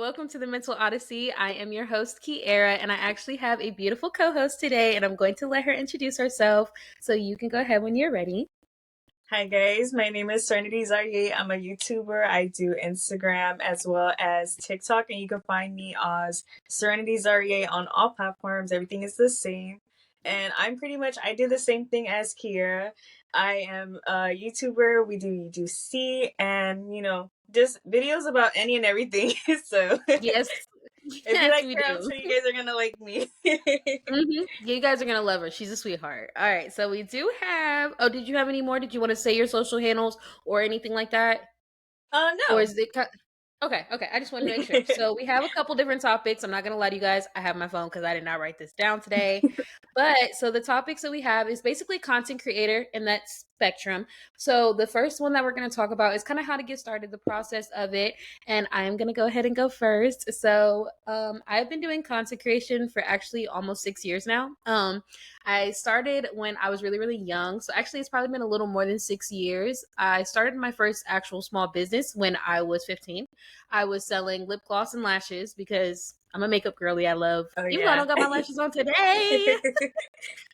welcome to the Mental Odyssey. I am your host, Kiera, and I actually have a beautiful co-host today, and I'm going to let her introduce herself. So you can go ahead when you're ready. Hi guys, my name is Serenity Zarye. I'm a YouTuber. I do Instagram as well as TikTok, and you can find me as Serenity Zarye on all platforms. Everything is the same. And I do the same thing as Kiera. I am a YouTuber. We do UGC and, just videos about any and everything. So Yes, if you yes, like we her, I'm do. sure you guys are going to like me. You guys are gonna love her. She's a sweetheart. All right, so we do have. Oh, did you have any more? Did you want to say your social handles or anything like that? Or No. is it? Okay. I just wanted to make sure. So we have a couple different topics. I'm not gonna lie to you guys. I have my phone because I did not write this down today. But so the topics that we have is basically content creator in that spectrum. So the first one that we're going to talk about is kind of how to get started, the process of it. And I'm going to go ahead and go first. So I've been doing content creation for actually almost 6 years now. I started when I was really, really young. So actually, it's probably been a little more than 6 years. I started my first actual small business when I was 15. I was selling lip gloss and lashes because I'm a makeup girly. I love, Oh, even though I yeah. don't got my lashes on today,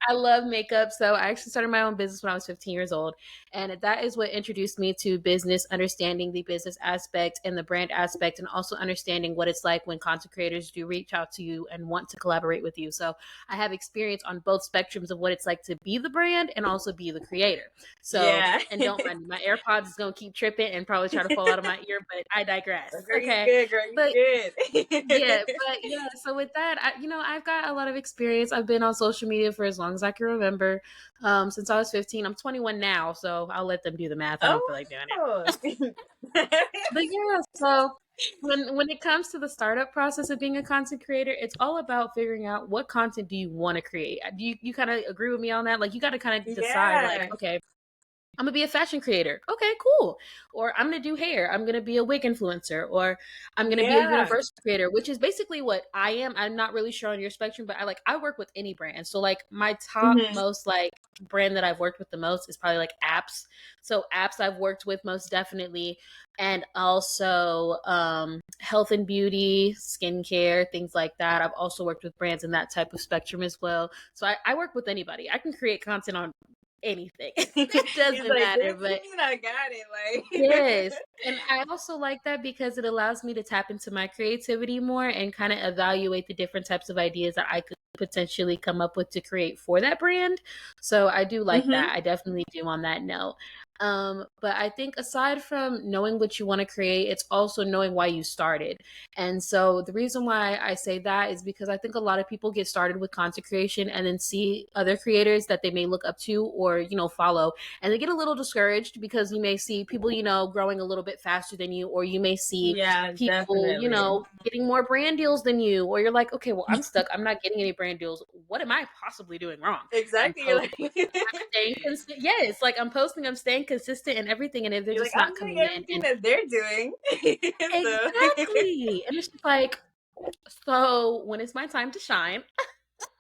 I love makeup. So I actually started my own business when I was 15 years old. And that is what introduced me to business, understanding the business aspect and the brand aspect, and also understanding what it's like when content creators do reach out to you and want to collaborate with you. So I have experience on both spectrums of what it's like to be the brand and also be the creator. So, Yeah. and don't mind me, my AirPods is going to keep tripping and probably try to fall out of my ear, but I digress. Girl, you Okay. good, girl, you But yeah, good. but yeah, so with that, I've got a lot of experience. I've been on social media for as long as I can remember. Since I was 15. I'm 21 now, so I'll let them do the math. I don't feel like doing Oh. it. But yeah, so when it comes to the startup process of being a content creator, it's all about figuring out what content do you want to create. Do you kind of agree with me on that? Like you got to kind of decide like, Yeah. okay, I'm gonna be a fashion creator. Okay, cool. Or I'm gonna do hair. I'm gonna be a wig influencer, or I'm gonna be a Yeah. universal creator, which is basically what I am. I'm not really sure on your spectrum, but I work with any brand. So like my top Hmm. most like brand that I've worked with the most is probably like apps. So apps I've worked with most definitely, and also health and beauty, skincare, things like that. I've also worked with brands in that type of spectrum as well. So I work with anybody. I can create content on anything. It He's doesn't like, give matter, it to but me and I got it. yes. And I also like that because it allows me to tap into my creativity more and kind of evaluate the different types of ideas that I could potentially come up with to create for that brand. So I do like Hmm. that. I definitely do on that note. But I think aside from knowing what you want to create, it's also knowing why you started. And so the reason why I say that is because I think a lot of people get started with content creation and then see other creators that they may look up to or, follow, and they get a little discouraged because you may see people, growing a little bit faster than you, or you may see Yeah, people, definitely. getting more brand deals than you, or you're like, okay, well, I'm stuck. I'm not getting any brand deals. What am I possibly doing wrong? I'm Exactly. You're posting. like, I'm staying consistent. Yes, like I'm posting, I'm staying consistent and everything, and if they're you're like, just I'm not doing coming in. everything And that they're doing. So exactly. And it's just like, so when it's my time to shine,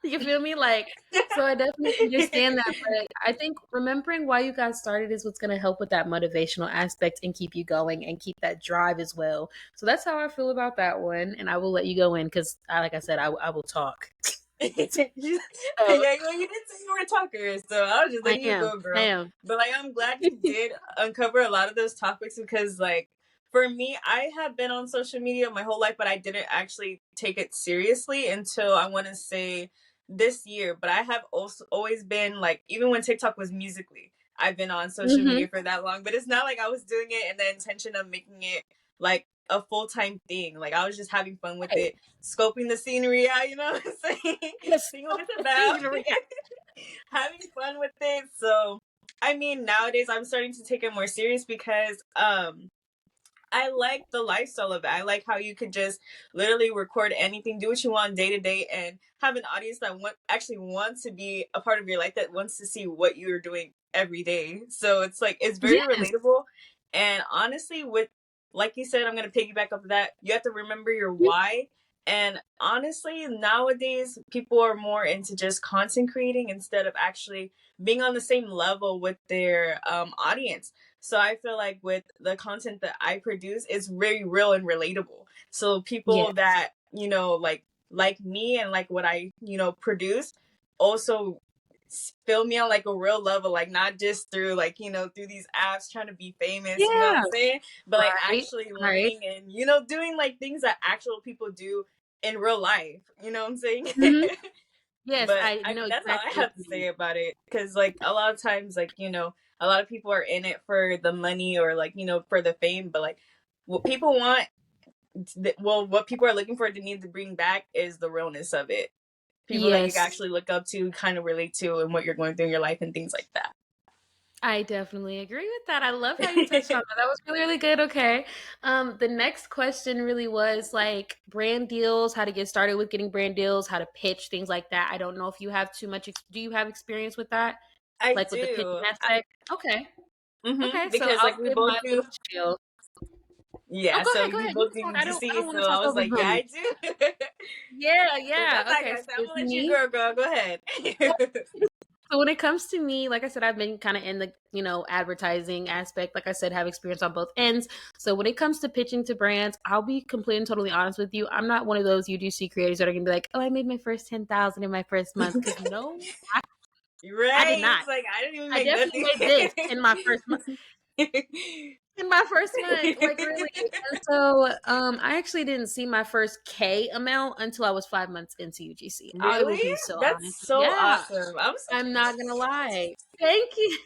you feel me? Like, so I definitely understand that. But I think remembering why you guys started is what's going to help with that motivational aspect and keep you going and keep that drive as well. So that's how I feel about that one. And I will let you go in because, like I said, I will talk. yeah, So well, you did say you were a talker, so I was just I letting you am. go, I girl. am. But like, I'm glad you did uncover a lot of those topics because, like, for me, I have been on social media my whole life, but I didn't actually take it seriously until I want to say this year. But I have also always been like, even when TikTok was musically, I've been on social Hmm. media for that long. But it's not like I was doing it and the intention of making it like a full time thing. Like I was just having fun with Right. it, scoping the scenery out, you know what I'm saying? Yes. Seeing what it's The about, scenery. Yeah. having fun with it. So, I mean, nowadays I'm starting to take it more serious because I like the lifestyle of it. I like how you could just literally record anything, do what you want day to day, and have an audience that actually wants to be a part of your life, that wants to see what you're doing every day. So it's like it's very Yes. relatable. And honestly, with like you said, I'm gonna piggyback up that. You have to remember your why. And honestly, nowadays people are more into just content creating instead of actually being on the same level with their audience. So I feel like with the content that I produce, it's very real and relatable. So Yeah. people that, like me and like what I, produce also feel me on like a real level, like not just through like, through these apps trying to be famous, you know what Yeah. I'm saying? But like Right. actually Right. learning and, doing like things that actual people do in real life. You know what I'm saying? Hmm. Yes, But I I know mean, that's all I exactly what have to you mean. say about it. Because, like, a lot of times, like, a lot of people are in it for the money or, like, for the fame. But, like, what people want, well, what people are looking for to need to bring back is the realness of it. People that you can Yes. actually look up to, kind of relate to, and what you're going through in your life and things like that. I definitely agree with that. I love how you touched on that. That was really, really good. Okay. The next question really was like brand deals, how to get started with getting brand deals, how to pitch, things like that. I don't know if you have too much. Do you have experience with that? I Like with the pitching do. aspect? Okay. Okay. So Because, I'll like, we give my both do. little spiel. Oh, Yeah, go so ahead. Go we ahead. You both can do talk. I UGC. don't want So to I talk was over like, yeah, honey. I do. Yeah. So Yeah. that's how I Okay. got. So So I'm with going to let you, me, girl. Go ahead. so when it comes to me, like I said, I've been kind of in the, advertising aspect. Like I said, have experience on both ends. So when it comes to pitching to brands, I'll be completely and totally honest with you. I'm not one of those UGC creators that are gonna be like, oh, I made my first 10,000 in my first month. Cause no, I did Right? not. It's like I didn't even I make definitely nothing. made this in my first month. In my first month, like really. And so I actually didn't see my first K amount until I was 5 months into UGC. I will Really? be so That's honest. so Yeah. awesome. I'm I'm not gonna lie. Thank you.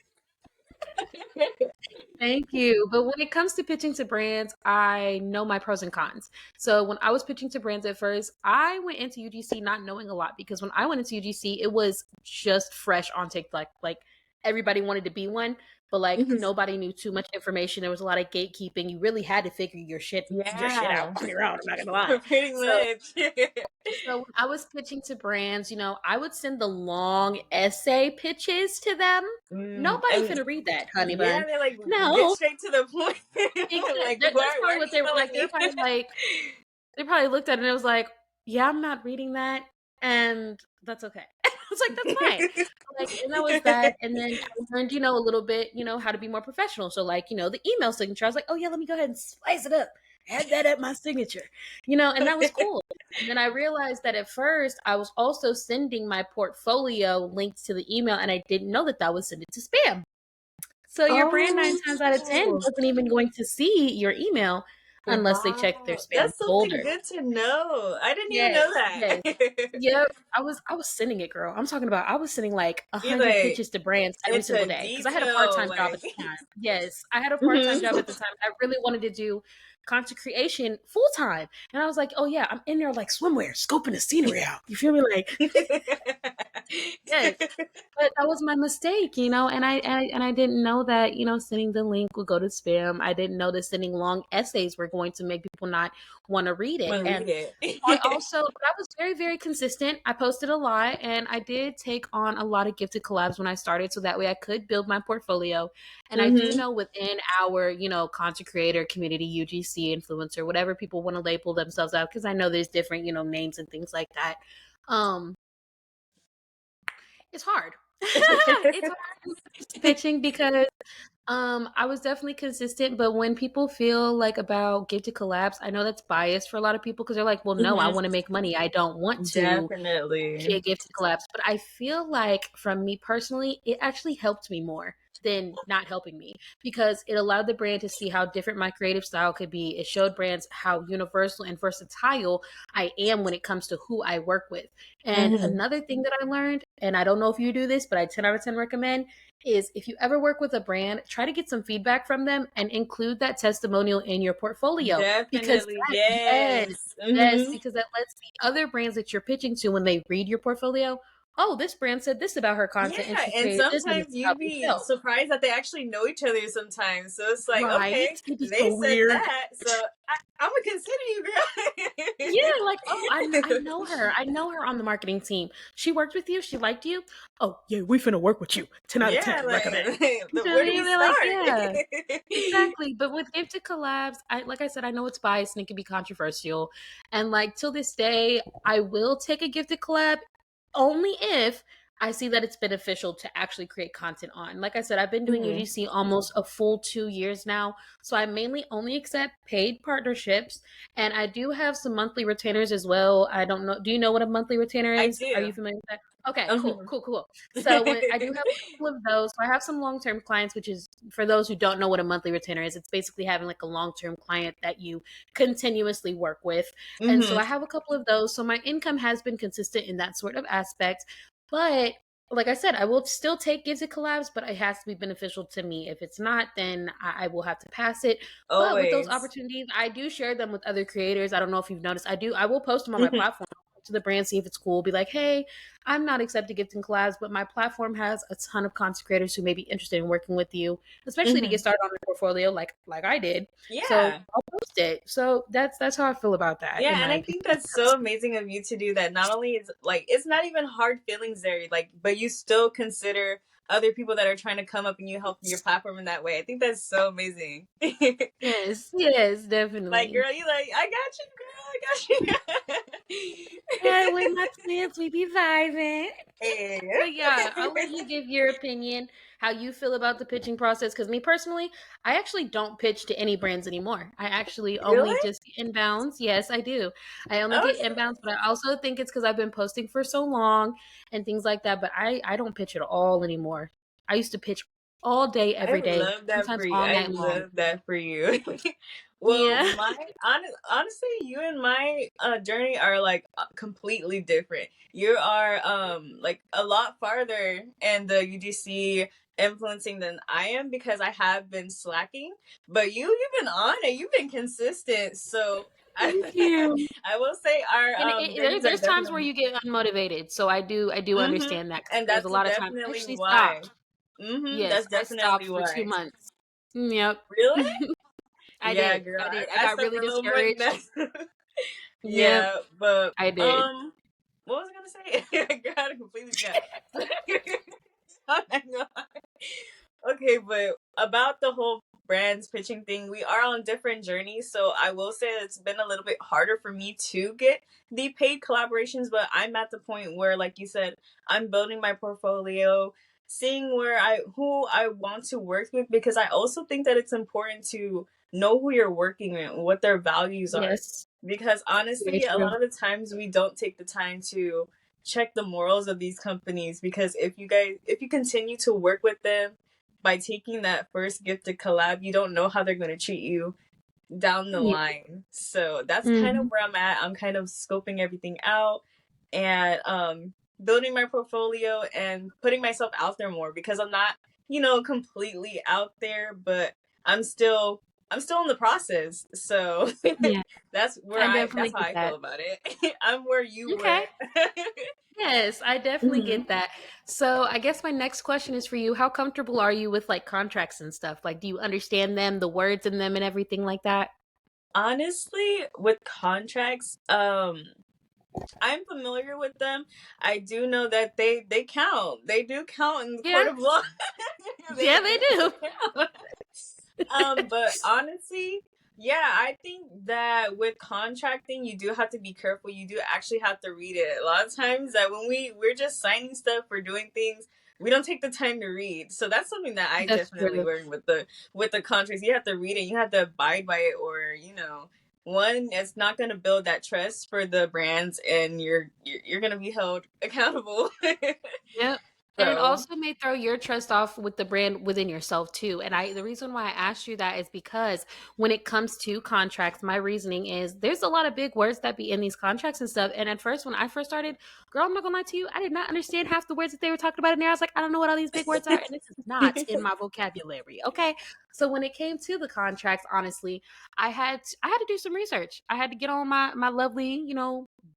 Thank you. But when it comes to pitching to brands, I know my pros and cons. So when I was pitching to brands at first, I went into UGC not knowing a lot because when I went into UGC, it was just fresh on TikTok. Like everybody wanted to be one, but like so nobody knew too much information. There was a lot of gatekeeping. You really had to figure your shit out yeah, on your own. I'm not gonna lie. pretty So much. so when I was pitching to brands, I would send the long essay pitches to them. Nobody And finna read that, honey yeah, bun. they like get No, straight to the point. Like, that's why probably are what you they were like. telling They were me? probably like, they probably looked at it and it was like, yeah, I'm not reading that, and that's okay. It's like that's fine. Like, and that was that. And then I learned, a little bit, how to be more professional. So, like, the email signature, I was like, oh yeah, let me go ahead and spice it up. Add that at my signature, and that was cool. And then I realized that at first I was also sending my portfolio linked to the email, and I didn't know that that was sent it to spam. So your brand 9 times out of 10 Oh, wasn't even going to see your email unless they check their wow. spam That's something folder. good to know. I didn't even Yes, know yes. that. Yep. I was sending it, girl. I'm talking about I was sending like a You hundred like pitches to brands every single into day because I had a detail, part-time job at like the time. Yes, I had a part-time job mhm. at the time. I really wanted to do content creation full time. And I was like, oh yeah, I'm in there like swimwear, scoping the scenery out. You feel me? Like, yes. But that was my mistake, and I didn't know that, sending the link would go to spam. I didn't know that sending long essays were going to make people not want to read it. Want to read And I it. also, but I was very, very consistent. I posted a lot and I did take on a lot of gifted collabs when I started so that way I could build my portfolio. And I do Hmm. know within our, content creator community, UGC influencer, whatever people want to label themselves out, because I know there's different, names and things like that. Um, it's hard. It's hard when it comes to pitching because I was definitely consistent, but when people feel like about gifted collabs, I know that's biased for a lot of people because they're like, well, no, I Hmm. want to make money. I don't want to Definitely. a gifted collabs. But I feel like from me personally, it actually helped me more than not helping me because it allowed the brand to see how different my creative style could be. It showed brands how universal and versatile I am when it comes to who I work with. And Hmm. another thing that I learned, and I don't know if you do this, but I 10 out of 10 recommend, is if you ever work with a brand, try to get some feedback from them and include that testimonial in your portfolio because Definitely, yes, yes. yes, Hmm. because that lets the other brands that you're pitching to when they read your portfolio, oh, this brand said this about her content and Yeah, she and created this and this sometimes is how you'd they be felt. surprised that they actually know each other sometimes. So it's like, Right? okay, It'd be they so said weird. that, so I'm gonna consider you, Yeah, girl. like, oh, I know her. I know her on the marketing team. She worked with you. She liked you. Oh, yeah, we finna work with you. 10 out of Yeah, 10. Recommend. like, You feel where do me? we They're like, start? yeah. Exactly. But with gifted collabs, like I said, I know it's biased and it can be controversial. And like till this day, I will take a gifted collab only if I see that it's beneficial to actually create content on. Like I said, I've been doing Hmm. UGC almost a full 2 years now. So I mainly only accept paid partnerships. And I do have some monthly retainers as well. I don't know. Do you know what a monthly retainer I is? Are do. you familiar with that? Okay, cool, Mhm. cool, cool. So when I do have a couple of those, so I have some long-term clients, which is for those who don't know what a monthly retainer is, it's basically having like a long-term client that you continuously work with. And so Mhm. I have a couple of those. So my income has been consistent in that sort of aspect. But like I said, I will still take gifted collabs, but it has to be beneficial to me. If it's not, then I will have to pass it. But with those Always. opportunities, I do share them with other creators. I don't know if you've noticed. I will post them on my Mhm. platform to the brand, see if it's cool. Be like, hey, I'm not accepting gifted collabs, but my platform has a ton of content creators who may be interested in working with you, especially to get Mhm. started on their portfolio, like I did. So Yeah. I'll post it. So that's how I feel about that, Yeah, in and my I think opinion. that's so amazing of you to do that. Not only is like it's not even hard feelings there, like, but you still consider other people that are trying to come up and you help your platform in that way. I think that's so amazing. Yes, yes, Like, definitely. girl, you like, I got you, girl, I got Yeah, with you. my twins, we be vibing. Hey. But yeah, I'll let you give your opinion, how you feel about the pitching process. Because me personally, I actually don't pitch to any brands anymore. I actually only Really? just get inbounds. Yes, I do. I only Oh, get inbounds, but I also think it's because I've been posting for so long and things like that. But I don't pitch at all anymore. I used to pitch all day, I every day, love that for sometimes you. all I night long. love that for you. Well, Yeah. honestly, you and my journey are like completely different. You are like a lot farther in the UGC influencing than I am because I have been slacking, but you've been on it. You've been consistent. So I Thank you. I will say our And journeys are there's times where definitely you get unmotivated, so I do mhm. understand that because And there was a that's lot of times I definitely actually why. stopped. Mhm. Yes, That's I stopped definitely for two why. months. Yep. Really? I Yeah, did. girl, I did. I I got suffer really a little more than discouraged. that. Yep, Yeah, but I did. what was I gonna say? Girl, I completely forgot. Oh my God. Okay, but about the whole brands pitching thing, we are on different journeys. So I will say it's been a little bit harder for me to get the paid collaborations, but I'm at the point where, like you said, I'm building my portfolio, seeing who I want to work with because I also think that it's important to know who you're working with, what their values are. Yes, Because very honestly, a true. lot of the times we don't take the time to check the morals of these companies because if you continue to work with them by taking that first gifted collab, you don't know how they're going to treat you down the Yeah. line. So that's kind of Hmm. where I'm at. I'm kind of scoping everything out and building my portfolio and putting myself out there more because I'm not, completely out there, but I'm still I'm still in the process. So Yeah, I that's definitely how get I feel that. about it. I'm where you Okay. were. Yes, I definitely Mhm. get that. So I guess my next question is for you. How comfortable are you with like contracts and stuff? Like, do you understand them, the words in them, and everything like that? Honestly, with contracts, I'm familiar with them. I do know that they count. They do count in the Yeah, court of law. yeah, They they do do. count. But honestly, yeah, I think that with contracting, you do have to be careful. You do actually have to read it. A lot of times that when we're just signing stuff, we're doing things, we don't take the time to read. So that's something that I That's definitely true. learned with the contracts. You have to read it. You have to abide by it, or one, it's not going to build that trust for the brands, and you're going to be held accountable. Yep. And it So also may throw your trust off with the brand within yourself too. And the reason why I asked you that is because when it comes to contracts, my reasoning is there's a lot of big words that be in these contracts and stuff. And at first, when I first started, girl, I'm not gonna lie to you, I did not understand half the words that they were talking about in there. I was like, I don't know what all these big words are, and this is not in my vocabulary. Okay. So when it came to the contracts, honestly, I had to do some research. I had to get on my lovely,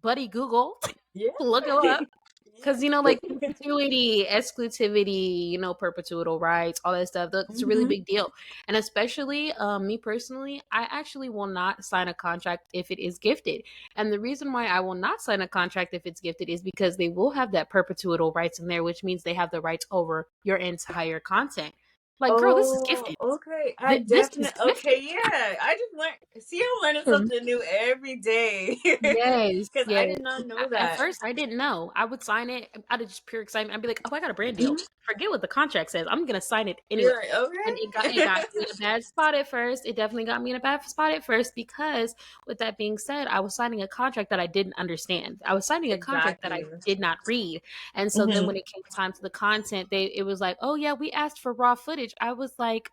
buddy Google, yeah. look it up. Because, Yeah. like perpetuity, exclusivity, perpetual rights, all that stuff, that's a really Hmm. big deal. And especially me personally, I actually will not sign a contract if it is gifted. And the reason why I will not sign a contract if it's gifted is because they will have that perpetual rights in there, which means they have the rights over your entire content. Like, girl, this is Oh, gifted. okay. I This is definitely gifted. okay. Yeah, I just learned. See, I'm learning Mhm. something new every day Yes, because I yes. did not know At that. first, I didn't know. I would sign it out of just pure excitement. I'd be like, "Oh, I got a brand deal." Mhm. Forget what the contract says. I'm gonna sign it anyway. You're like, And it got okay. me in a bad spot at first. It definitely got me in a bad spot at first because, with that being said, I was signing a contract that I didn't understand. I was signing a contract that I Exactly. did not read. And so then Hmm. when it came time to the content, it was like, "Oh yeah, we asked for raw footage." I was like,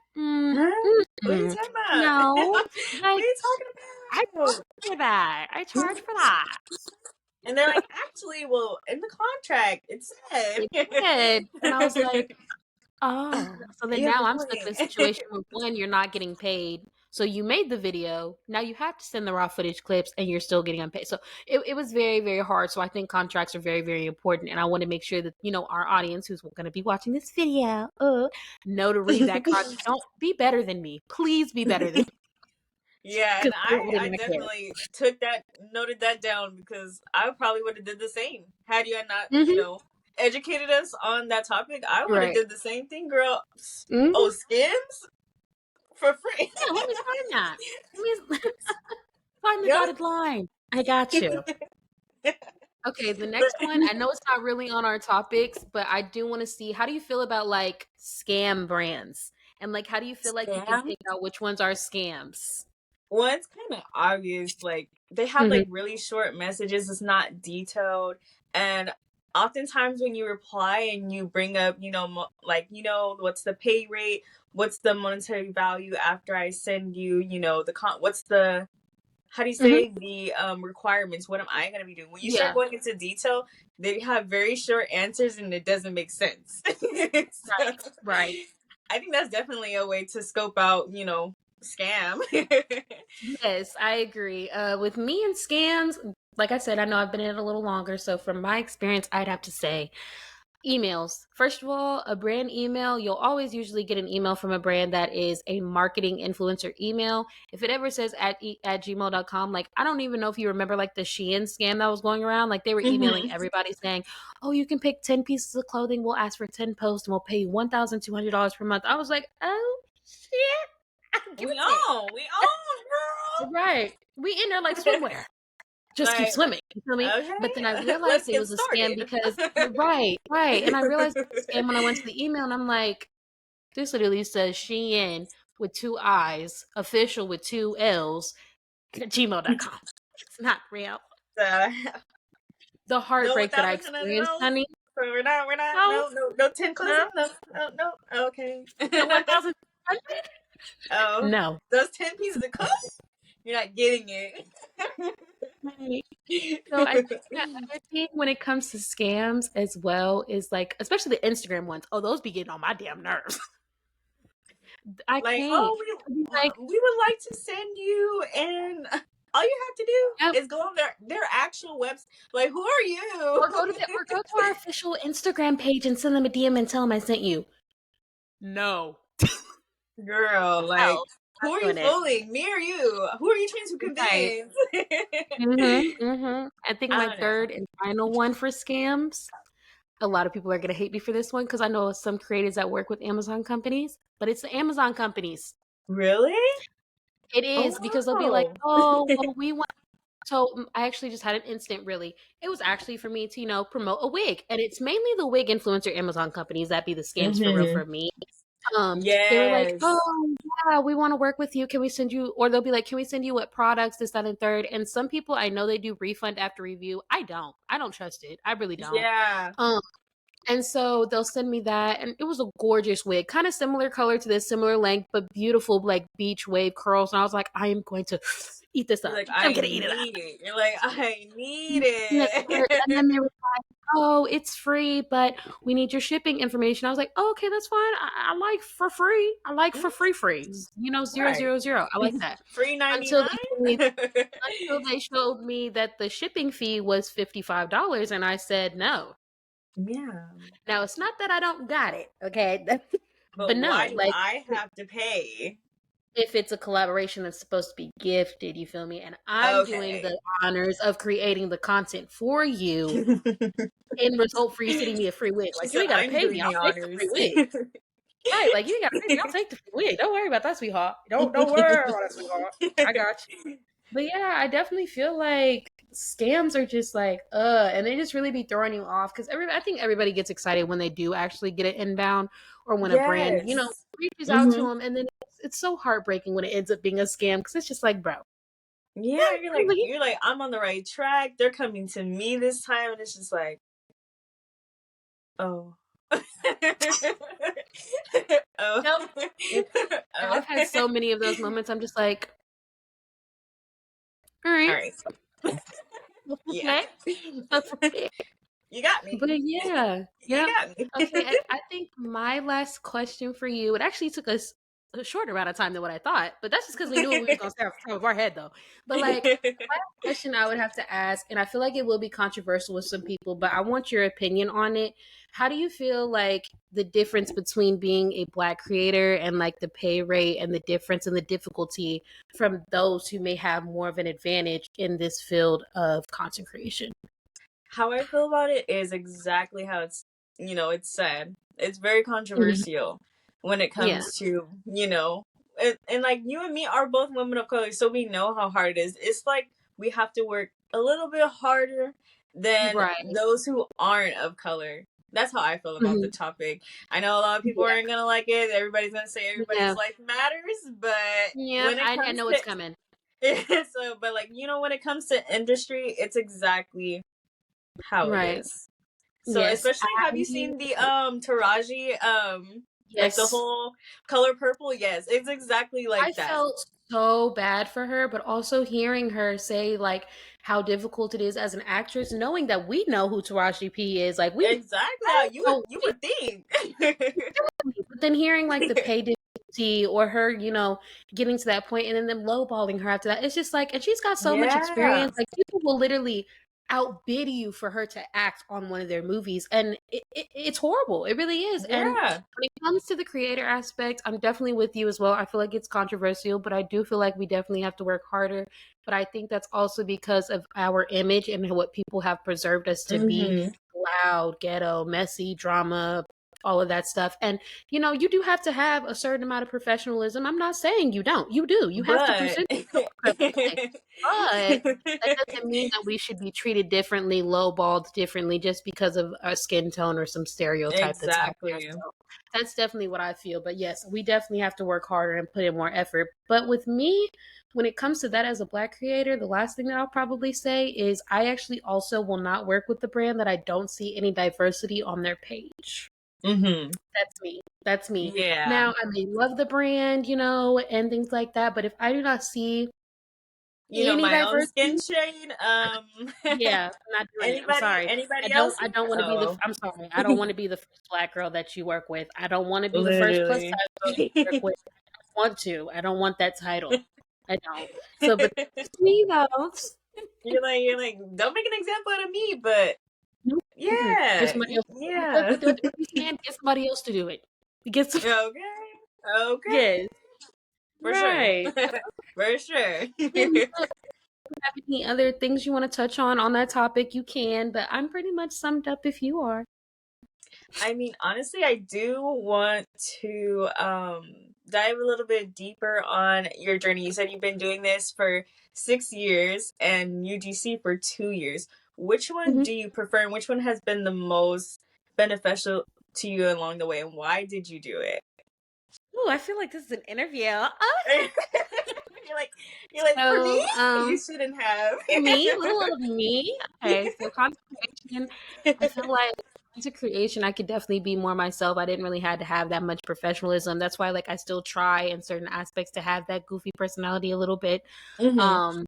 Huh? What are you mm, talking about? no, What like are you I talking charge for that. I charge for that. And they're like, actually, well, in the contract, it said. It did. And I was like, oh. So then You have now a I'm stuck in a point. situation where one, you're not getting paid. So you made the video. Now you have to send the raw footage clips and you're still getting unpaid. So it was very, very hard. So I think contracts are very, very important. And I want to make sure that, our audience who's going to be watching this video know to read that contract. Don't be better than me. Please be better than me. Yeah, and Because I I would not care. definitely noted that down because I probably would have did the same had you had not, Hmm. educated us on that topic. I would have Right. did the same thing, girl. Oh, Hmm. skins for free. Yeah, let me sign that. Let me sign the Yep. dotted line. I got you. Okay, the next one, I know it's not really on our topics, but I do want to see, how do you feel about like scam brands? And like, how do you feel like you can Scam. pick out which ones are scams? Well, it's kind of obvious. Like they have Hmm. like really short messages. It's not detailed, and oftentimes when you reply and you bring up, like what's the pay rate, what's the monetary value after I send you, what's the how do you Hmm. say the requirements? What am I going to be doing? When you start Yeah, going into detail, they have very short answers and it doesn't make sense. So, right, right. I think that's definitely a way to scope out, scam. Yes, I agree. With me and scams, like I said, I know I've been in it a little longer, so from my experience, I'd have to say emails. First of all, a brand email, you'll always usually get an email from a brand that is a marketing influencer email. If it ever says at gmail.com, like, I don't even know if you remember like the Shein scam that was going around. Like, they were emailing Hmm. everybody saying, oh, you can pick 10 pieces of clothing. We'll ask for 10 posts and we'll pay you $1,200 per month. I was like, oh, shit. Give We it 10. on, we on, Right. We in there like girl. swimwear. Just keep Like, swimming. You feel me? But then I okay, realized let's it get was a scam started. because right, right. And I realized it was a scam when I went to the email and I'm like, this literally says Shein with two I's, official with two L's, at gmail.com. It's not real. So, The no, heartbreak that I 1,100 experienced, those. honey. So we're not, No, no 10 closing, no, no, no, no, okay. no 1,000. Oh, No. those 10 pieces of clothes, you're not getting it. Right. So I think that other thing when it comes to scams as well is like, especially the Instagram ones. Oh, those be getting on my damn nerves. I Like, can't. oh, I be like, we would like to send you, and all you have to yep. do is go on their actual website. Like, who are you? Or go to our official Instagram page and send them a DM and tell them I sent you. No. Girl, like, Hell, who not are you doing it. fooling? Me or you? Who are you trying to Right. convince? I think I my don't know. third and final one for scams. A lot of people are gonna hate me for this one because I know some creators that work with Amazon companies, but it's the Amazon companies. Really? It Oh is because they'll be like, wow. "Oh, well, we want." So I actually just had an instant. Really, it was actually for me to promote a wig, and it's mainly the wig influencer Amazon companies that be the scams for real Hmm. for me. They were like, Yes. "Oh, yeah, we want to work with you. Can we send you?" Or they'll be like, "Can we send you what products, this, that, and third?" And some people I know they do refund after review. I don't. I don't trust it. I really don't. Yeah. Um, and so they'll send me that, and it was a gorgeous wig, kind of similar color to this, similar length, but beautiful, like beach wave curls. And I was like, I am going to eat this You're up. like, I'm I gonna eat it up. need it. You're like, I need And it. then they were like, "Oh, it's free, but we need your shipping information." I was like, "Oh, okay, that's fine. I like for free. I like for free. Zero Right. zero zero. I like that." Free Until 99? they told me, until they showed me that the shipping fee was $55, and I said no. Yeah. Now it's not that I don't got it, okay, but But why no, do like I have to pay? if it's a collaboration that's supposed to be gifted, you feel me? And I'm doing Okay. the honors of creating the content for you in result for you sending me a free wig. She Like, you said, ain't gotta I'm pay me. doing I'll the take the free honors. wig. Right, like, "You ain't gotta pay me, I'll take the we don't worry about that, sweetheart. Don't worry about that, sweetheart. I got you." But yeah, I definitely feel like scams are just like, and they just really be throwing you off because I think everybody gets excited when they do actually get an inbound or when a brand, Yes. reaches out to Hmm. them, and then it's so heartbreaking when it ends up being a scam because it's just like, bro, Yeah, really? you're like, I'm on the right track. They're coming to me this time, and it's just like, oh. Oh. Yep. And Oh. I've had so many of those moments. I'm just like, all right, All right. Yeah. okay. You got me. But yeah, You yep. got me. Okay, I think my last question for you, it actually took us a shorter amount of time than what I thought, but that's just because we knew what we was gonna say off the top of our head though. But like the last question I would have to ask, and I feel like it will be controversial with some people, but I want your opinion on it. How do you feel like the difference between being a black creator and like the pay rate and the difference and the difficulty from those who may have more of an advantage in this field of content creation? How I feel about it is exactly how it's said. It's very Mhm. controversial when it Yeah. comes to, and like you and me are both women of color, so we know how hard it is. It's like we have to work a little bit harder than Right. those who aren't of color. That's how I feel about the Mhm. topic. I know a lot of people Yeah. aren't gonna like it. Everybody's gonna say Yeah. everybody's life matters, but Yeah, when it I comes know it's coming. to but like when it comes to industry, it's exactly how it Right. is. So Yes. especially have you seen the Taraji like the Yes. whole color purple? Yes, it's exactly I like that. felt so bad for her, but also hearing her say like how difficult it is as an actress, knowing that we know who Taraji P is, like we Exactly how know, you would think. but then hearing like the pay difficulty or her, getting to that point and then them lowballing her after that, it's just like, and she's got so much Yeah. experience. Like people will literally outbid you for her to act on one of their movies, and it's horrible. It really is. And Yeah. when it comes to the creator aspect, I'm definitely with you as well. I feel like it's controversial, but I do feel like we definitely have to work harder. But I think that's also because of our image and what people have preserved us to be Mhm. loud, ghetto, messy, drama, all of that stuff. And you do have to have a certain amount of professionalism. I'm not saying you don't. You do. You have to But present yourself a certain way. But that doesn't mean that we should be treated differently, lowballed differently just because of a skin tone or some stereotype that's out there. exactly. So that's definitely what I feel. But yes, we definitely have to work harder and put in more effort. But with me, when it comes to that as a black creator, the last thing that I'll probably say is I actually also will not work with the brand that I don't see any diversity on their page. Mhm. That's me. That's me. Yeah. Now, I may love the brand, and things like that, but if I do not see any My own skin diversity, shade. yeah, I'm not doing it. I'm Anybody sorry. anybody else I here? don't want to be the Oh. I'm sorry. I don't want to be the first black girl that you work with. I don't want to be the first plus Literally. size girl you work with. I don't want to. I don't want that title. I don't. So, but that's just me though. You're like, don't make an example out of me, but Nope. Mm-mm. Get yeah, somebody else. yeah. What you saying? Get somebody else to do it. Get some. Okay, okay, Yes. for sure, Right. for sure. And have any other things you want to touch on that topic, you can, but I'm pretty much summed up if you are. I mean, honestly, I do want to dive a little bit deeper on your journey. You said you've been doing this for 6 years and UGC for 2 years. Which one Hmm. do you prefer, and which one has been the most beneficial to you along the way, and why did you do it? Oh, I feel like this is an interview. Oh, you're like for me, so, you shouldn't have. me, little old me. Okay, so content creation, I feel like content creation, I could definitely be more myself. I didn't really had to have that much professionalism. That's why, like, I still try in certain aspects to have that goofy personality a little bit. Hmm. Um,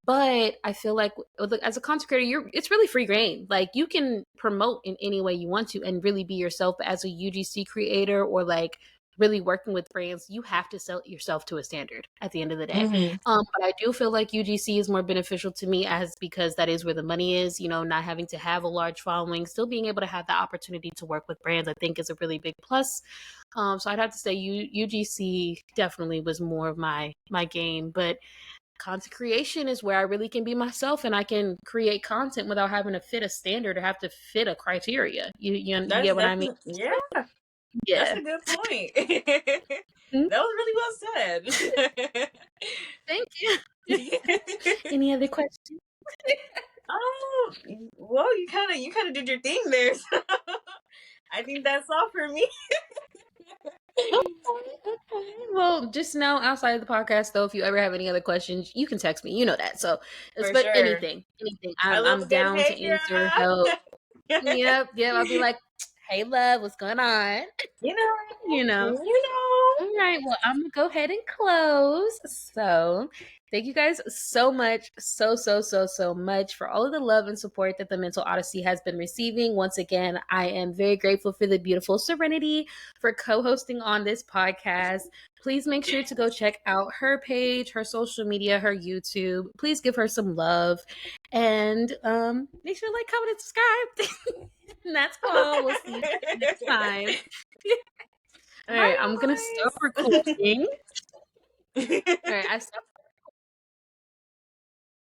But I feel like as a content creator, it's really free reign. Like you can promote in any way you want to and really be yourself. But as a UGC creator or like really working with brands, you have to sell yourself to a standard at the end of the day. Hmm. But I do feel like UGC is more beneficial to me as because that is where the money is. Not having to have a large following, still being able to have the opportunity to work with brands, I think is a really big plus. So I'd have to say UGC definitely was more of my game, but content creation is where I really can be myself and I can create content without having to fit a standard or have to fit a criteria. You That's get what I mean? definitely, yeah. That's Yeah. a good point. Mm, That was really well said. thank you. Any other questions? Oh, well, you kind of did your thing there. So I think that's all for me. Okay, okay. Well, just know outside of the podcast, though, if you ever have any other questions, you can text me. You know that. So, For but sure. anything, I love I'm a good down hey to answer, help. girl. Yep, yep. I'll be like, hey, love, what's going on? You know, You know. you know. All right, well, I'm gonna go ahead and close. So, thank you guys so much, so much for all of the love and support that the Mental Odyssey has been receiving. Once again, I am very grateful for the beautiful Serenity for co hosting on this podcast. Please make sure to go check out her page, her social media, her YouTube. Please give her some love and make sure to like, comment, and subscribe. And that's all. We'll see you guys next time. All right, I'm gonna stop Bye, recording. guys. All right, I stopped